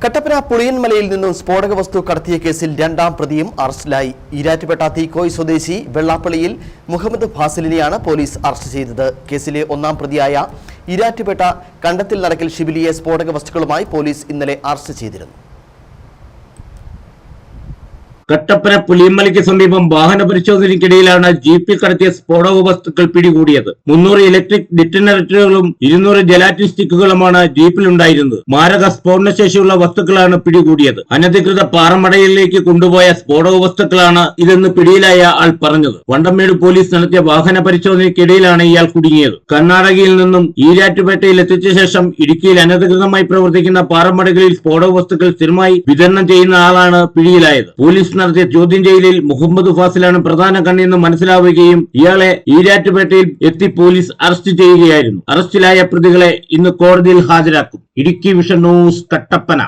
കട്ടപ്പന പുളിയൻമലയിൽ നിന്നും സ്ഫോടക വസ്തു കടത്തിയ കേസിൽ രണ്ടാം പ്രതിയും അറസ്റ്റിലായി. ഈരാറ്റുപേട്ട തീക്കോയ് സ്വദേശി വെള്ളാപ്പള്ളിയിൽ മുഹമ്മദ് ഫാസിലിനെയാണ് പോലീസ് അറസ്റ്റ് ചെയ്തത്. കേസിലെ ഒന്നാം പ്രതിയായ ഈരാറ്റുപേട്ട കണ്ടത്തിൽ നടക്കൽ ഷിബിലിയെ സ്ഫോടക വസ്തുക്കളുമായി പോലീസ് ഇന്നലെ അറസ്റ്റ് ചെയ്തിരുന്നു. കട്ടപ്പന പുളിയൻമലയ്ക്ക് സമീപം വാഹന പരിശോധനയ്ക്കിടയിലാണ് ജീപ്പിൽ കടത്തിയ സ്ഫോടക വസ്തുക്കൾ പിടികൂടിയത്. 300 ഇലക്ട്രിക് ഡിറ്റനേറ്ററുകളും 200 ജലാറ്റിൻ സ്റ്റിക്കുകളുമാണ് ജീപ്പിലുണ്ടായിരുന്നത്. മാരക സ്ഫോടനശേഷിയുള്ള വസ്തുക്കളാണ് പിടികൂടിയത്. അനധികൃത പാറമടയിലേക്ക് കൊണ്ടുപോയ സ്ഫോടക വസ്തുക്കളാണ് ഇതെന്ന് പിടിയിലായ ആൾ പറഞ്ഞത്. വണ്ടമേട് പോലീസ് നടത്തിയ വാഹന പരിശോധനയ്ക്കിടയിലാണ് ഇയാൾ കുടുങ്ങിയത്. കർണാടകയിൽ നിന്നും ഈരാറ്റുപേട്ടയിൽ എത്തിച്ച ശേഷം ഇടുക്കിയിൽ അനധികൃതമായി പ്രവർത്തിക്കുന്ന പാറമടകളിൽ സ്ഫോടക വസ്തുക്കൾ സ്ഥിരമായി വിതരണം ചെയ്യുന്ന ആളാണ് പിടിയിലായത്. പോലീസ് നടത്തിയ ചോദ്യം ചെയ്യലിൽ മുഹമ്മദ് ഫാസിലാണ് പ്രധാന കണ്ണിയെന്ന് മനസ്സിലാവുകയും ഇയാളെ ഈരാറ്റുപേട്ടയിൽ എത്തി പോലീസ് അറസ്റ്റ് ചെയ്യുകയായിരുന്നു. അറസ്റ്റിലായ പ്രതികളെ ഇന്ന് കോടതിയിൽ ഹാജരാക്കും. Idukki vision news, Kattappana.